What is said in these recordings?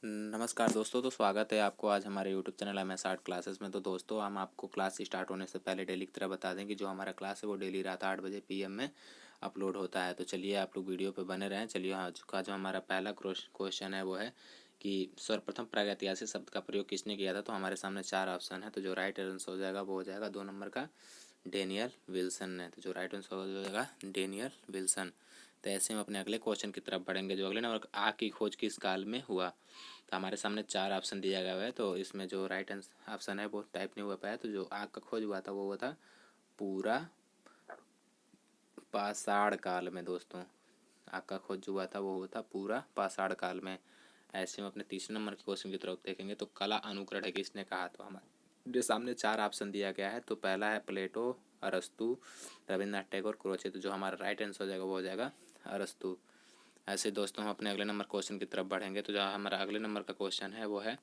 नमस्कार दोस्तों, तो स्वागत है आपको आज हमारे YouTube channel MS art classes में। तो दोस्तों, हम आपको क्लास स्टार्ट होने से पहले डेली की तरह बता दें कि जो हमारा क्लास है वो डेली रात 8 बजे PM में अपलोड होता है। तो चलिए आप लोग वीडियो पे बने रहें। चलिए आज का जो हमारा पहला क्वेश्चन है वो है कि सर्वप्रथम प्रागैतिहासिक शब्द का प्रयोग किसने किया था। तो हमारे सामने 4 ऑप्शन है, तो जो राइट आंसर हो जाएगा वो हो जाएगा 2 नंबर का डेनियल विल्सन ने। तो जो राइट आंसर हो जाएगा डेनियल विल्सन। तो ऐसे हम अपने अगले क्वेश्चन की तरफ बढ़ेंगे। जो अगले नंबर आग की खोज किस काल में हुआ। तो हमारे सामने 4 ऑप्शन दिया गया है, तो इसमें जो राइट ऑप्शन है वो टाइप नहीं हुआ पाया। तो जो आग का खोज हुआ था वो हुआ था पूरा पाषाण काल में। दोस्तों, आग का खोज जो हुआ था वो हुआ था पूरा पाषाण काल में। ऐसे में अपने तीसरे नंबर के क्वेश्चन की तरफ देखेंगे। तो कला अनुकरण है किसने कहा। तो हमारे सामने 4 ऑप्शन दिया गया है। तो पहला है प्लेटो, अरस्तु, रविन्द्रनाथ टैगोर, क्रोचे। तो जो हमारा राइट आंसर हो जाएगा वो हो जाएगा अरस्तु। ऐसे दोस्तों, हम अपने अगले नंबर क्वेश्चन की तरफ बढ़ेंगे। तो जो हमारा अगले नंबर का क्वेश्चन है वो है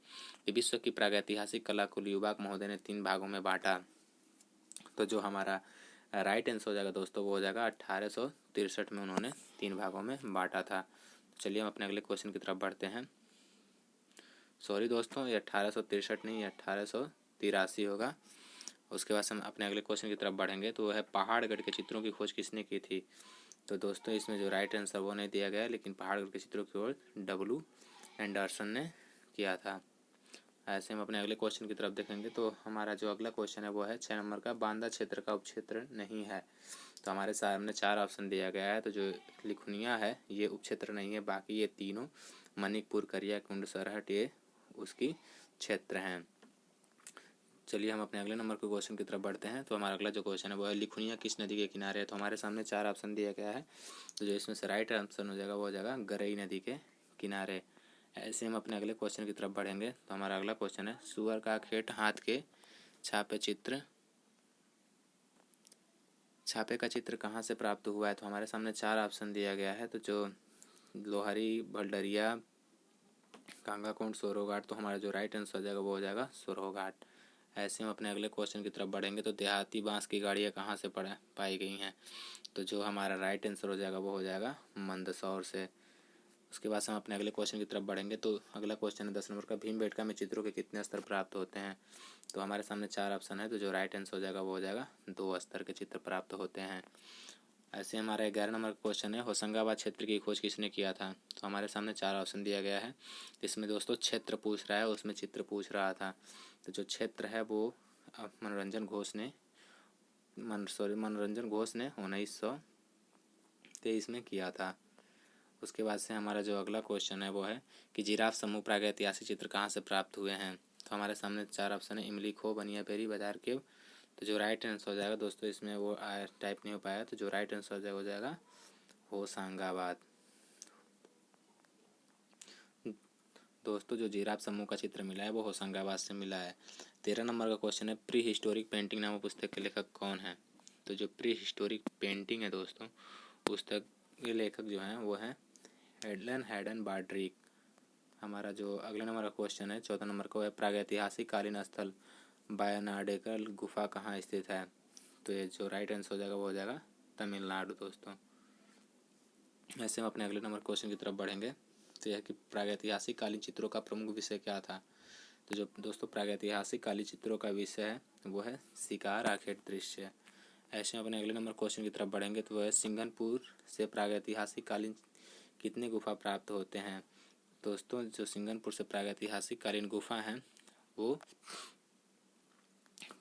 कि विश्व की प्रागैतिहासिक कला को ल्यूबाक महोदय ने 3 भागों में बांटा। तो जो हमारा राइट आंसर हो जाएगा दोस्तों वो हो जाएगा 1863 में उन्होंने 3 भागों में बांटा था। चलिए हम अपने अगले क्वेश्चन की तरफ बढ़ते हैं। सॉरी दोस्तों, ये 1863 नहीं, 1883 होगा। उसके बाद हम अपने अगले क्वेश्चन की तरफ बढ़ेंगे। तो वो है पहाड़गढ़ के चित्रों की खोज किसने की थी। तो दोस्तों, इसमें जो राइट आंसर वो नहीं दिया गया है, लेकिन पहाड़गढ़ के चित्रों की ओर W एंडरसन ने किया था। ऐसे हम अपने अगले क्वेश्चन की तरफ देखेंगे। तो हमारा जो अगला क्वेश्चन है वो है 6 नंबर का बांदा क्षेत्र का उपक्षेत्र नहीं है। तो हमारे सामने 4 ऑप्शन दिया गया है। तो जो लिखुनिया है ये उपक्षेत्र नहीं है, बाकी ये तीनों मणिकपुर, करिया कुंड, सरहट ये उसकी क्षेत्र हैं। चलिए हम अपने अगले नंबर के क्वेश्चन की तरफ बढ़ते हैं। तो हमारा अगला जो क्वेश्चन है वो है लिखुनिया किस नदी के किनारे है। तो हमारे सामने 4 ऑप्शन दिया गया है। तो जो इसमें से राइट ऑप्शन हो जाएगा वो हो जाएगा गरई नदी के किनारे। ऐसे हम अपने अगले क्वेश्चन की तरफ बढ़ेंगे। तो हमारा अगला क्वेश्चन है सुअर का खेत हाथ के छापे का चित्र कहाँ से प्राप्त हुआ है। तो हमारे सामने 4 ऑप्शन दिया गया है। तो जो लोहारी, भलडरिया, कांगाकुंड, सोरोघाट। तो हमारा जो राइट आंसर हो जाएगा वो हो जाएगा सोरोघाट। ऐसे हम अपने अगले क्वेश्चन की तरफ बढ़ेंगे। तो देहाती बांस की गाड़ियाँ कहाँ से पाई गई हैं। तो जो हमारा राइट आंसर हो जाएगा वो हो जाएगा मंदसौर से। उसके बाद हम अपने अगले क्वेश्चन की तरफ बढ़ेंगे। तो अगला क्वेश्चन है 10 नंबर का भीमबेटका में चित्रों के कितने स्तर प्राप्त होते हैं। तो हमारे सामने 4 ऑप्शन है। तो जो राइट आंसर हो जाएगा वो हो जाएगा 2 स्तर के चित्र प्राप्त होते हैं। ऐसे हमारा 11 नंबर का क्वेश्चन है होशंगाबाद क्षेत्र की खोज किसने किया था। तो हमारे सामने 4 ऑप्शन दिया गया है। इसमें दोस्तों क्षेत्र पूछ रहा है, उसमें चित्र पूछ रहा था। तो जो क्षेत्र है वो मनोरंजन घोष ने 1923 में किया था। उसके बाद से हमारा जो अगला क्वेश्चन है वो है कि जिराफ समूह प्रागैतिहासिक चित्र कहाँ से प्राप्त हुए हैं। तो हमारे सामने 4 ऑप्शन है इमली खो, बनियापेरी, बाजार के। तो जो राइट आंसर हो जाएगा दोस्तों, इसमें वो टाइप नहीं हो पाया। तो जो राइट आंसर हो जाएगा होशंगाबाद। दोस्तों, जो जिराफ समूह का चित्र मिला है वो होशंगाबाद से मिला है। 13 नंबर का क्वेश्चन है प्री हिस्टोरिक पेंटिंग नामक पुस्तक के लेखक कौन है। तो जो प्री हिस्टोरिक पेंटिंग है दोस्तों, पुस्तक के लेखक जो हैं वो हैं हेडलन हैडन बार्ड्रिक। हमारा जो अगला नंबर का क्वेश्चन है 14 नंबर का है प्रागैतिहासिक कालीन स्थल वायनाडेकल गुफा कहाँ स्थित है। तो ये जो राइट आंसर हो जाएगा वो हो जाएगा तमिलनाडु दोस्तों। ऐसे हम अपने अगले नंबर क्वेश्चन की तरफ बढ़ेंगे। तो यह कि प्रागैतिहासिक कालीन चित्रों का प्रमुख विषय क्या था। तो जो दोस्तों प्रागैतिहासिक कालीन चित्रों का विषय है वो है शिकार आखेट दृश्य। ऐसे हम अपने अगले नंबर क्वेश्चन की तरफ बढ़ेंगे। तो वह है सिंघनपुर से प्रागैतिहासिक कालीन कितने गुफा प्राप्त होते हैं। दोस्तों, जो सिंघनपुर से प्रागैतिहासिक कालीन गुफा हैं वो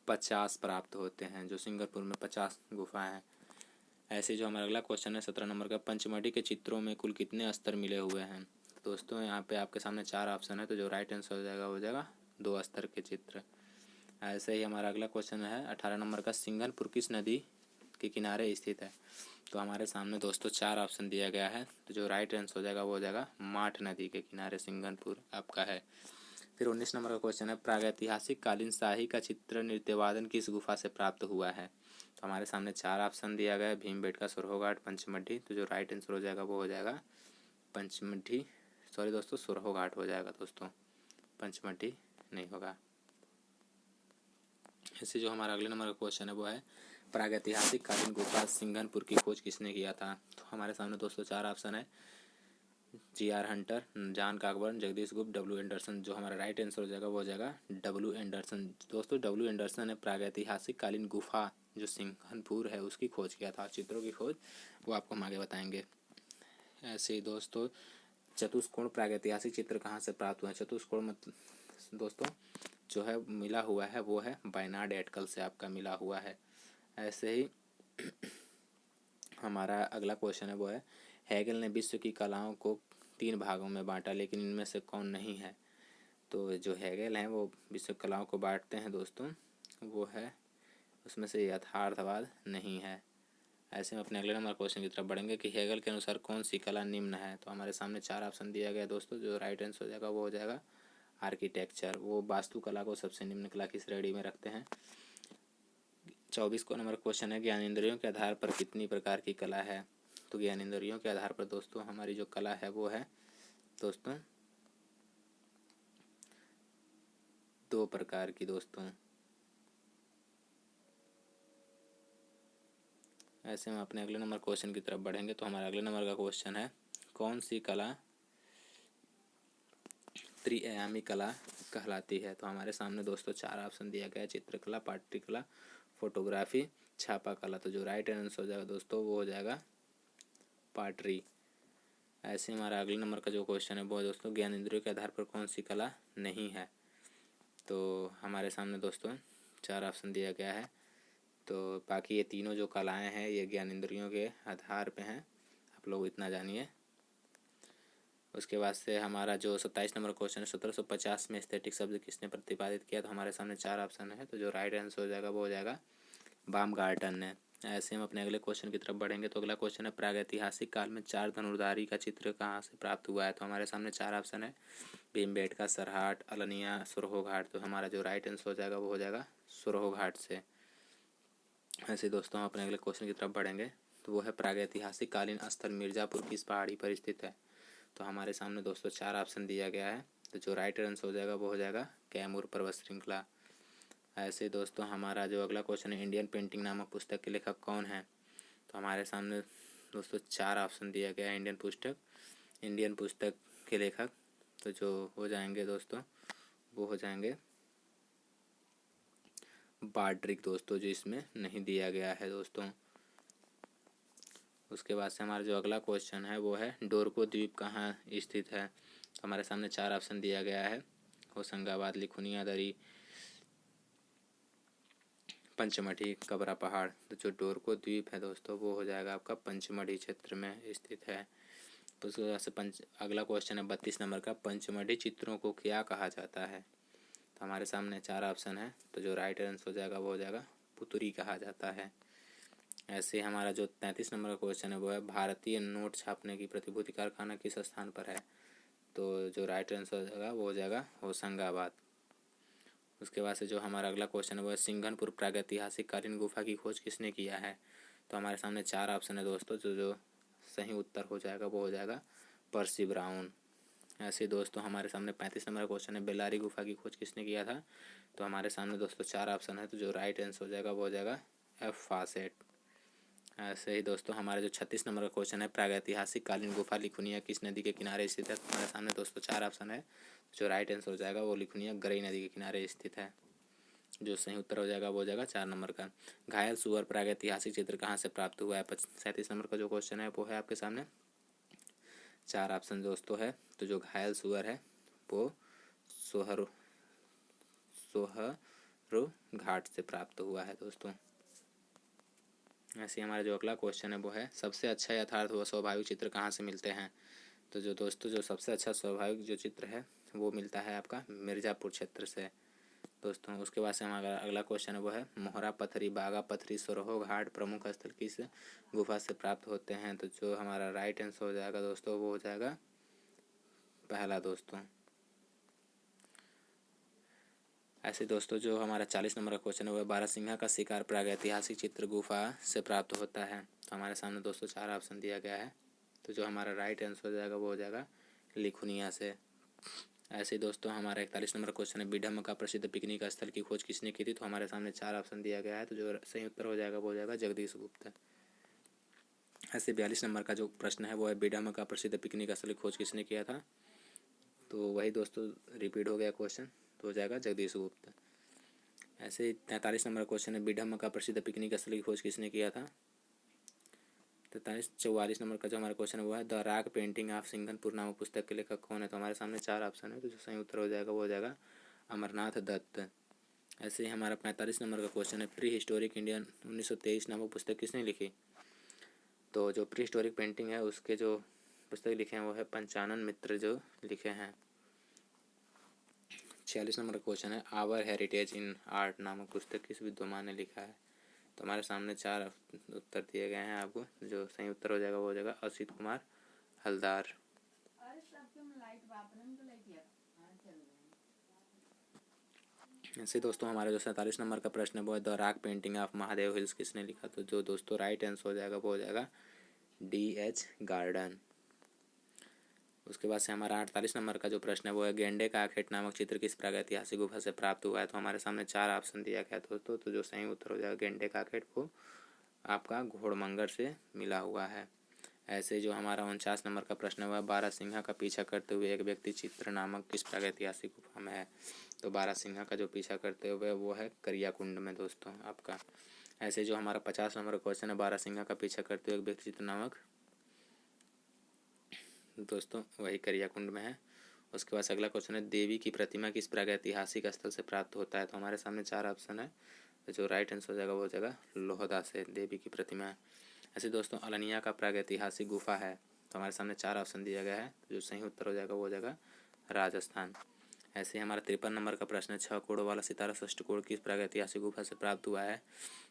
50 प्राप्त होते हैं। जो सिंगापुर में 50 गुफा हैं। ऐसे जो हमारा अगला क्वेश्चन है 17 नंबर का पंचमढ़ी के चित्रों में कुल कितने स्तर मिले हुए हैं। दोस्तों, यहाँ पे आपके सामने 4 ऑप्शन है। तो जो राइट आंसर हो जाएगा 2 स्तर के चित्र। ऐसे ही हमारा अगला क्वेश्चन है 18 नंबर का सिंघनपुर किस नदी के किनारे स्थित है। तो हमारे सामने दोस्तों 4 ऑप्शन दिया गया है। तो जो राइट आंसर हो जाएगा वो हो जाएगा माठ नदी के किनारे सिंघनपुर आपका है। फिर 19 नंबर का क्वेश्चन है प्रागैतिहासिक कालीन शाही का चित्र नृत्यवादन किस गुफा से प्राप्त हुआ है। तो हमारे सामने 4 ऑप्शन दिया गया है भीमबेटका, सोरहोघाट, पंचमढ़ी। तो जो राइट आंसर हो जाएगा वो हो जाएगा पंचमढ़ी, सॉरी दोस्तों सोरहोघाट हो जाएगा दोस्तों, पंचमढ़ी नहीं होगा। ऐसे जो हमारा अगले नंबर का क्वेश्चन है वो है प्रागैतिहासिक कालीन गुफा सिंघनपुर की खोज किसने किया था। तो हमारे सामने दोस्तों 4 ऑप्शन है G.R.. Hunter, John Cockburn, Jagdish गुप्त, डब्ल्यू एंडरसन। जो हमारा राइट आंसर हो जाएगा वो हो जाएगा डब्ल्यू एंडरसन। दोस्तों डब्ल्यू एंडरसन ने प्रागैतिहासिक कालीन गुफा जो सिंघनपुर है उसकी खोज किया था। चित्रों की खोज वो आपको हम आगे बताएंगे। ऐसे ही दोस्तों चतुष्कोण प्रागैतिहासिक चित्र कहाँ से प्राप्त हुआ है? चतुष्कोण मतलब दोस्तों जो है मिला हुआ है वो है बायनार्ड एटकल से आपका मिला हुआ है। ऐसे ही हमारा अगला क्वेश्चन है वो है हेगल ने विश्व की कलाओं को 3 भागों में बांटा, लेकिन इनमें से कौन नहीं है? तो जो हेगल हैं वो विश्व कलाओं को बांटते हैं दोस्तों, वो है उसमें से यथार्थवाद नहीं है। ऐसे में अपने अगले नंबर क्वेश्चन की तरफ बढ़ेंगे कि हेगल के अनुसार कौन सी कला निम्न है? तो हमारे सामने 4 ऑप्शन दिया गया दोस्तों। जो राइट आंसर हो जाएगा वो हो जाएगा आर्किटेक्चर। वो वास्तुकला को सबसे निम्न कला की श्रेणी में रखते हैं। 24 को नंबर क्वेश्चन है ज्ञानेंद्रियों के आधार पर कितनी प्रकार की कला है? तो ज्ञानेंद्रियों के आधार पर दोस्तों हमारी जो कला है वो है दोस्तों 2 प्रकार की दोस्तों। ऐसे में अपने अगले नंबर क्वेश्चन की तरफ बढ़ेंगे। तो हमारा अगले नंबर का क्वेश्चन है कौन सी कला त्रिआयामी कला कहलाती है? तो हमारे सामने दोस्तों 4 ऑप्शन दिया गया है, चित्रकला, पाटलिकला, फोटोग्राफी, छापा कला। तो जो राइट आंसर हो जाएगा दोस्तों वो हो जाएगा पाटरी। ऐसे हमारा अगले नंबर का जो क्वेश्चन है वो है दोस्तों ज्ञानेंद्रियों के आधार पर कौन सी कला नहीं है? तो हमारे सामने दोस्तों 4 ऑप्शन दिया गया है। तो बाकी ये तीनों जो कलाएं हैं ये ज्ञानेंद्रियों के आधार पे हैं, आप लोग इतना जानिए। उसके बाद से हमारा जो 27 नंबर क्वेश्चन है 1750 में एस्थेटिक शब्द किसने प्रतिपादित किया? तो हमारे सामने 4 ऑप्शन है। तो जो राइट आंसर हो जाएगा वो हो जाएगा बामगार्टन ने। ऐसे हम अपने अगले क्वेश्चन की तरफ बढ़ेंगे। तो अगला क्वेश्चन है प्रागैतिहासिक काल में 4 धनुर्धारी का चित्र कहाँ से प्राप्त हुआ है? तो हमारे सामने 4 ऑप्शन है भीमबेटका, सरहाट, अलनिया, सुरहो घाट। तो हमारा जो राइट आंसर हो जाएगा वो हो जाएगा सुरहो घाट से। ऐसे दोस्तों हम अपने अगले क्वेश्चन की तरफ बढ़ेंगे। तो वो है प्रागैतिहासिक कालीन स्थल मिर्ज़ापुर किस पहाड़ी पर स्थित है? तो हमारे सामने दोस्तों 4 ऑप्शन दिया गया है। तो जो राइट आंसर हो जाएगा वो हो जाएगा कैमूर पर्वत श्रृंखला। ऐसे दोस्तों हमारा जो अगला क्वेश्चन है इंडियन पेंटिंग नामक पुस्तक के लेखक कौन है? तो हमारे सामने दोस्तों 4 ऑप्शन दिया गया है इंडियन पुस्तक के लेखक। तो जो हो जाएंगे दोस्तों वो हो जाएंगे बाड्रिक दोस्तों, जो इसमें नहीं दिया गया है दोस्तों। उसके बाद से हमारा जो अगला क्वेश्चन है वो है डोरको द्वीप कहाँ स्थित है? तो हमारे सामने 4 ऑप्शन दिया गया है होशंगाबाद, लिखुनिया दरी, पंचमढ़ी, कबरा पहाड़। तो जो डोरको द्वीप है दोस्तों वो हो जाएगा आपका पंचमढ़ी क्षेत्र में स्थित है। तो उसके बाद से अगला क्वेश्चन है 32 नंबर का पंचमढ़ी चित्रों को क्या कहा जाता है? तो हमारे सामने 4 ऑप्शन है। तो जो राइट आंसर हो जाएगा वो हो जाएगा पुतुरी कहा जाता है। ऐसे हमारा जो 33 नंबर का क्वेश्चन है वो है भारतीय नोट छापने की प्रतिभूति कारखाना किस स्थान पर है? तो जो राइट आंसर हो जाएगा वो हो जाएगा होशंगाबाद। उसके बाद से जो हमारा अगला क्वेश्चन है वो है सिंघनपुर प्रागैतिहासिक कालीन गुफा की खोज किसने किया है? तो हमारे सामने 4 ऑप्शन है दोस्तों। जो सही उत्तर हो जाएगा वो हो जाएगा पर्सी ब्राउन। ऐसे दोस्तों हमारे सामने 35 नंबर का क्वेश्चन है बेल्लारी गुफा की खोज किसने किया था? तो हमारे सामने दोस्तों 4 ऑप्शन है। तो जो राइट आंसर हो जाएगा वो हो जाएगा एफ फासेट। ऐसे ही दोस्तों हमारा जो 36 नंबर का क्वेश्चन है प्रागैतिहासिक कालीन गुफा लिखुनिया किस नदी के किनारे स्थित है? तो हमारे सामने दोस्तों 4 ऑप्शन है। जो राइट आंसर हो जाएगा वो लिखुनिया गरई नदी के किनारे स्थित है। जो सही उत्तर हो जाएगा वो हो जाएगा 4 नंबर का। घायल सुअर प्रागैतिहासिक चित्र कहाँ से प्राप्त हुआ है? 37 नंबर का जो क्वेश्चन है वो है आपके सामने 4 ऑप्शन दोस्तों है। तो जो घायल सुअर है वो सोहर सोहरो घाट से प्राप्त हुआ है दोस्तों। ऐसे हमारा जो अगला क्वेश्चन है वो है सबसे अच्छा यथार्थ व स्वाभाविक चित्र कहाँ से मिलते हैं? तो जो दोस्तों जो सबसे अच्छा स्वाभाविक जो चित्र है वो मिलता है आपका मिर्ज़ापुर क्षेत्र से दोस्तों। उसके बाद से हमारा अगला क्वेश्चन है वो है मोहरा पत्थरी, बागा पत्थरी, सुरहो घाट प्रमुख स्थल किस गुफा से प्राप्त होते हैं? तो जो हमारा राइट आंसर हो जाएगा दोस्तों वो हो जाएगा पहला दोस्तों। ऐसे दोस्तों जो हमारा 40 नंबर का क्वेश्चन है वो बारहसिंघा का शिकार प्रागैतिहासिक चित्र गुफा से प्राप्त होता है? तो हमारे सामने दोस्तों 4 ऑप्शन दिया गया है। तो जो हमारा राइट आंसर हो जाएगा वो हो जाएगा लिखुनिया से। ऐसे ही दोस्तों हमारा 41 नंबर क्वेश्चन है बीडम का प्रसिद्ध पिकनिक स्थल की खोज किसने की थी? तो हमारे सामने 4 ऑप्शन दिया गया है। तो जो सही उत्तर हो जाएगा वो हो जाएगा जगदीश गुप्त। ऐसे 42 नंबर का जो प्रश्न है वो है बीडम का प्रसिद्ध पिकनिक स्थल की खोज किसने किया था। तो वही दोस्तों रिपीट हो गया क्वेश्चन, तो हो जाएगा जगदीश गुप्त। ऐसे 43 नंबर क्वेश्चन है बीडम का प्रसिद्ध पिकनिक स्थल की खोज किसने किया था। 44 नंबर का जो हमारा क्वेश्चन है वो है the rock painting of Singhanpur नामक पुस्तक के लेखक कौन है। तो हमारे सामने 4 ऑप्शन है, तो जो सही उत्तर हो जाएगा वो हो जाएगा अमरनाथ दत्त। ऐसे ही हमारा 45 नंबर का क्वेश्चन है प्री हिस्टोरिक इंडियन 1923 नामक पुस्तक किसने लिखी। तो जो प्री हिस्टोरिक पेंटिंग है उसके जो पुस्तक लिखे हैं वो है पंचानन मित्र जो लिखे हैं। 46 नंबर का क्वेश्चन है आवर हेरिटेज इन आर्ट नामक पुस्तक किस विद्वान ने लिखा है। तो हमारे सामने 4 उत्तर दिए गए हैं आपको, जो सही उत्तर हो जाएगा वो हो जाएगा असित कुमार हलदार। ऐसे दोस्तों हमारा जो 47 नंबर का प्रश्न है वो है the rock painting of Mahadev hills किसने लिखा। तो जो दोस्तों राइट आंसर हो जाएगा वो हो जाएगा D.H. गार्डन। उसके बाद से हमारा 48 नंबर का जो प्रश्न है वो है गेंडे का आखेट नामक चित्र किस प्रागैतिहासिक गुफा से प्राप्त हुआ है। तो हमारे सामने 4 ऑप्शन दिया गया दोस्तों, तो जो सही उत्तर हो जाएगा गेंडे का आखेट वो आपका घोड़मंगर से मिला हुआ है। ऐसे जो हमारा 49 नंबर का प्रश्न हुआ बारहसिंघा का पीछा करते हुए एक व्यक्ति चित्र नामक किस प्रागैतिहासिक गुफा में है। तो बारहसिंघा का जो पीछा करते हुए वो है करियाकुंड में दोस्तों आपका। ऐसे जो हमारा 50 नंबर का क्वेश्चन है बारहसिंघा का पीछा करते हुए एक व्यक्ति चित्र नामक दोस्तों वही करियाकुंड में है। उसके बाद अगला क्वेश्चन है देवी की प्रतिमा किस प्रागैतिहासिक स्थल से प्राप्त होता है। तो हमारे सामने 4 ऑप्शन है, तो जो राइट आंसर हो जाएगा वो हो जाएगा लोहदा से देवी की प्रतिमा है। ऐसे दोस्तों अलनिया का प्रागैतिहासिक गुफा है। तो हमारे सामने 4 ऑप्शन दिया गया है, तो जो सही उत्तर हो जाएगा वो हो जाएगा राजस्थान। ऐसे हमारा 53 नंबर का प्रश्न है 6 कोड़ों वाला सितारा षष्ठ कोण किस प्रागैतिहासिक गुफा से प्राप्त हुआ है।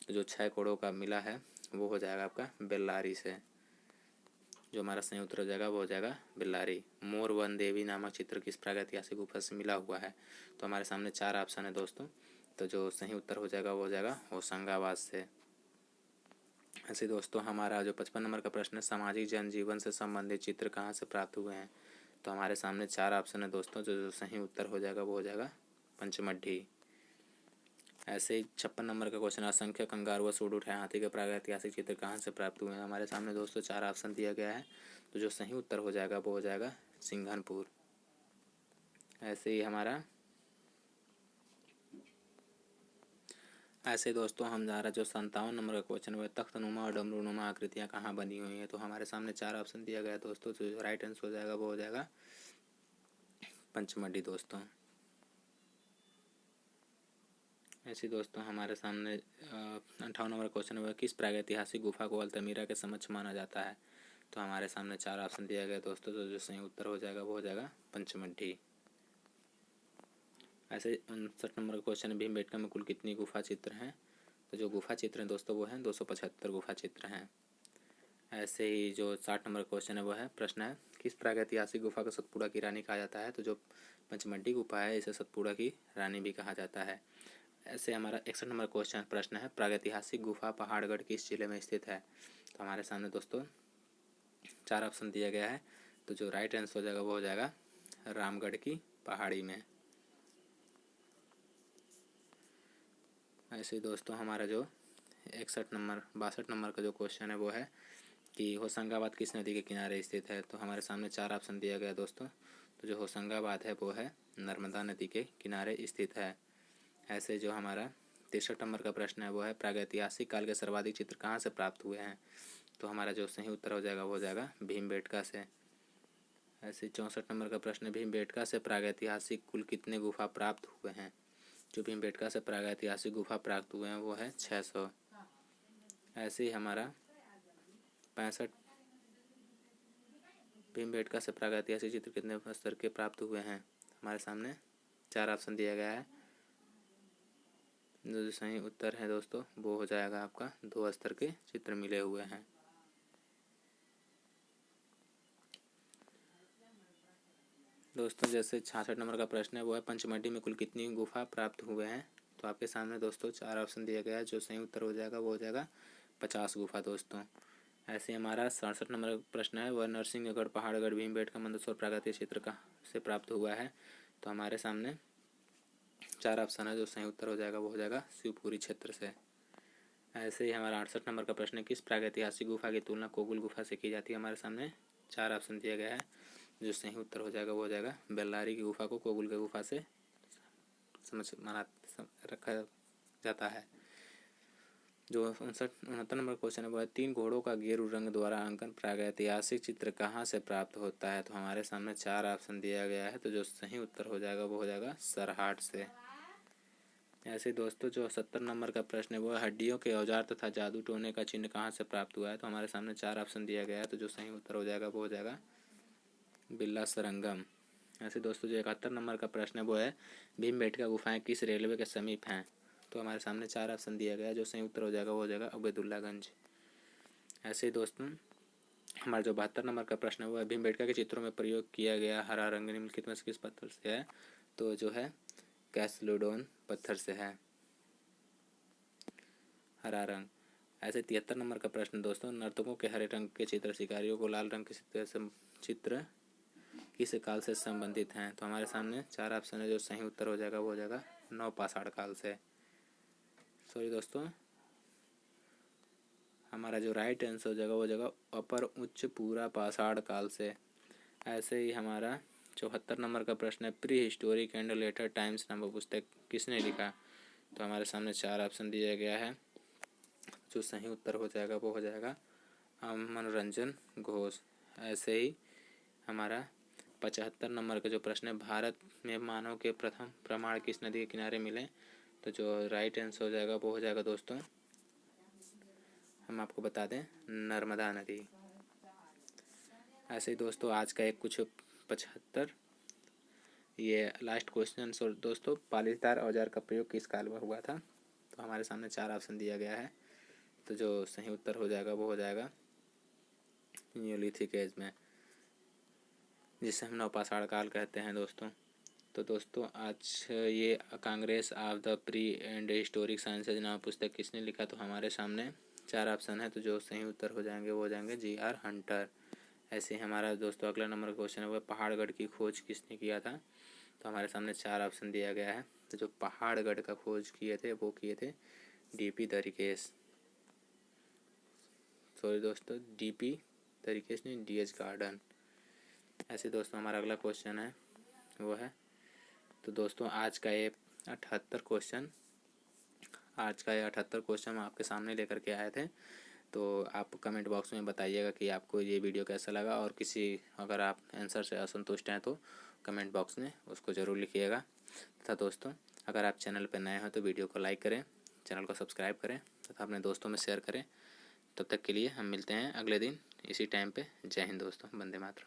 तो जो 6 कोड़ों का मिला है वो हो जाएगा आपका बेल्लारी से। जो हमारा सही उत्तर हो जाएगा वो हो जाएगा बेल्लारी। मोर वन देवी नामक चित्र किस प्रागैतिहासिक गुफा से मिला हुआ है। तो हमारे सामने 4 ऑप्शन है दोस्तों, तो जो सही उत्तर हो जाएगा वो हो जाएगा होशंगाबाद से। ऐसे दोस्तों हमारा जो 55 नंबर का प्रश्न है सामाजिक जनजीवन से संबंधित चित्र कहाँ से प्राप्त हुए हैं। तो हमारे सामने 4 ऑप्शन है दोस्तों, जो सही उत्तर हो जाएगा वो हो जाएगा पंचमढ़ी। ऐसे ही 56 नंबर का क्वेश्चन असंख्य कंगारू व सूंड उठाए हाथी के प्रागैतिहासिक चित्र कहाँ से प्राप्त हुए हैं। हमारे सामने दोस्तों 4 ऑप्शन दिया गया है, तो जो सही उत्तर हो जाएगा वो हो जाएगा सिंघनपुर। ऐसे ही हमारा ऐसे दोस्तों हमारा जो 57 नंबर का क्वेश्चन है तख्तनुमा और डमरूनुमा आकृतियाँ कहाँ बनी हुई हैं। तो हमारे सामने 4 ऑप्शन दिया गया है दोस्तों, तो जो राइट आंसर हो जाएगा वो हो जाएगा पंचमढ़ी दोस्तों। ऐसे दोस्तों हमारे सामने 58 नंबर क्वेश्चन है किस प्रागैतिहासिक गुफा को अल्तमीरा के समक्ष माना जाता है। तो हमारे सामने 4 ऑप्शन दिया गया दोस्तों, तो जो सही उत्तर हो जाएगा वो हो जाएगा पंचमढ़ी। ऐसे 59 नंबर का क्वेश्चन है भीमबेटका में कुल कितनी गुफा चित्र हैं। तो जो गुफा चित्र हैं दोस्तों वो हैं 275 गुफा चित्र हैं। ऐसे ही जो 60 नंबर क्वेश्चन है वो है प्रश्न है किस प्रागैतिहासिक गुफा को सतपुड़ा की रानी कहा जाता है। तो जो पंचमढ़ी गुफा है इसे सतपुड़ा की रानी भी कहा जाता है। ऐसे हमारा 61 नंबर क्वेश्चन प्रश्न है प्रागैतिहासिक गुफा पहाड़गढ़ किस जिले में स्थित है। तो हमारे सामने दोस्तों 4 ऑप्शन दिया गया है, तो जो राइट आंसर हो जाएगा वो हो जाएगा रामगढ़ की पहाड़ी में। ऐसे दोस्तों हमारा जो 62 नंबर का जो क्वेश्चन है वो है कि होशंगाबाद किस नदी के किनारे स्थित है। तो हमारे सामने 4 ऑप्शन दिया गया दोस्तों, तो जो होशंगाबाद है वो है नर्मदा नदी के किनारे स्थित है। ऐसे जो हमारा 63 नंबर का प्रश्न है वो है प्रागैतिहासिक काल के सर्वाधिक चित्र कहाँ से प्राप्त हुए हैं। तो हमारा जो सही उत्तर हो जाएगा वो हो जाएगा भीमबेटका से। ऐसे 64 नंबर का प्रश्न है भीमबेटका से प्रागैतिहासिक कुल कितने गुफा प्राप्त हुए हैं। जो भीमबेटका से प्रागैतिहासिक गुफा प्राप्त हुए हैं वो है 600। ऐसे ही हमारा 65 भीमबेटका से प्रागैतिहासिक चित्र कितने स्तर के प्राप्त हुए हैं। हमारे सामने 4 ऑप्शन दिया गया है, जो सही उत्तर है दोस्तों वो हो जाएगा आपका 2 स्तर के चित्र मिले हुए हैं। दोस्तों जैसे 66 नंबर का प्रश्न है वो है पंचमढ़ी में कुल कितनी गुफा प्राप्त हुए हैं। तो आपके सामने दोस्तों 4 ऑप्शन दिया गया है, जो सही उत्तर हो जाएगा वो हो जाएगा 50 गुफा दोस्तों। ऐसे हमारा 67 नंबर का प्रश्न है वह नरसिंहगढ़ पहाड़गढ़ भीमबेटका मंदसौर प्रागैतिक क्षेत्र का से प्राप्त हुआ है। तो हमारे सामने 4 ऑप्शन है, जो सही उत्तर हो जाएगा वो हो जाएगा शिवपुरी क्षेत्र से। ऐसे ही हमारा 68 नंबर का प्रश्न है, किस प्रागैतिहासिक गुफा की तुलना कोकुल गुफा से की जाती है। हमारे सामने 4 ऑप्शन दिया गया है, जो सही उत्तर हो जाएगा वो हो जाएगा बेल्लारी की गुफा को कोकुल की गुफा से रखा जाता है। जो 69 नंबर क्वेश्चन है वो है, 3 घोड़ों का गेरू रंग द्वारा अंकन प्रागैतिहासिक चित्र कहाँ से प्राप्त होता है। तो हमारे सामने 4 ऑप्शन दिया गया है, तो जो सही उत्तर हो जाएगा वो हो जाएगा सरहाट से। ऐसे दोस्तों जो 70 नंबर का प्रश्न है वो है, हड्डियों के औजार तथा जादू टोने का चिन्ह कहाँ से प्राप्त हुआ है। तो हमारे सामने 4 ऑप्शन दिया गया है, तो जो सही उत्तर हो जाएगा वो हो जाएगा बिल्ला सरंगम। ऐसे दोस्तों जो 71 नंबर का प्रश्न है वो है, भीमबेटका गुफाएं किस रेलवे के समीप हैं। तो हमारे सामने 4 ऑप्शन दिया गया है, जो सही उत्तर हो जाएगा वो हो जाएगा अबेदुल्लागंज। ऐसे ही दोस्तों हमारा जो 72 नंबर का प्रश्न है वो है, भीमबेटका के चित्रों में प्रयोग किया गया हरा रंग निम्नलिखित में से किस पत्थर से है। तो जो है कैसलोडोन पत्थर से है हरा रंग। ऐसे 73 नंबर का प्रश्न दोस्तों, नर्तकों के हरे रंग के चित्र शिकारियों को लाल रंग के चित्र किस काल से संबंधित हैं। तो हमारे सामने 4 ऑप्शन है, जो सही उत्तर हो जाएगा वो हो जाएगा नवपाषाण काल से। सॉरी दोस्तों, हमारा जो राइट आंसर हो जाएगा वो हो जाएगा अपर उच्च पूरा पाषाण काल से। ऐसे ही हमारा 74 नंबर का प्रश्न है, pre historic and later times नामक पुस्तक किसने लिखा। तो हमारे सामने 4 ऑप्शन दिया गया है, जो सही उत्तर हो जाएगा वो हो जाएगा मनोरंजन घोष। ऐसे ही हमारा 75 नंबर का जो प्रश्न है, भारत में मानव के प्रथम प्रमाण किस नदी के किनारे मिले। तो जो राइट आंसर हो जाएगा वो हो जाएगा दोस्तों, हम आपको बता दें, नर्मदा नदी। ऐसे ही दोस्तों आज का एक कुछ 75 ये लास्ट क्वेश्चन दोस्तों, पालिशदार औजार का प्रयोग किस काल में हुआ था। तो हमारे सामने 4 ऑप्शन दिया गया है, तो जो सही उत्तर हो जाएगा वो हो जाएगा न्यूलिथिक एज में, जिसे हम नवपाषाण काल कहते हैं दोस्तों। तो दोस्तों आज ये Congress of the pre and historic sciences नाम पुस्तक किसने लिखा। तो हमारे सामने 4 ऑप्शन है, तो जो सही उत्तर हो जाएंगे वो हो जाएंगे G.R. हंटर। ऐसे ही हमारा दोस्तों अगला नंबर क्वेश्चन है, वह पहाड़गढ़ की खोज किसने किया था। तो हमारे सामने 4 ऑप्शन दिया गया है, तो जो पहाड़गढ़ का खोज किए थे वो किए थे D.P. तरिकेश। सॉरी दोस्तों, D.P. तरिकेश नहीं, D.H. गार्डन। ऐसे दोस्तों हमारा अगला क्वेश्चन है वो है, तो दोस्तों आज का ये 78 क्वेश्चन हम आपके सामने लेकर के आए थे। तो आप कमेंट बॉक्स में बताइएगा कि आपको ये वीडियो कैसा लगा, और अगर आप आंसर से असंतुष्ट हैं तो कमेंट बॉक्स में उसको ज़रूर लिखिएगा। तथा दोस्तों अगर आप चैनल पर नए हैं तो वीडियो को लाइक करें, चैनल को सब्सक्राइब करें तथा अपने दोस्तों में शेयर करें। तब तक के लिए हम मिलते हैं अगले दिन इसी टाइम पे। जय हिंद दोस्तों, वंदे मातरम।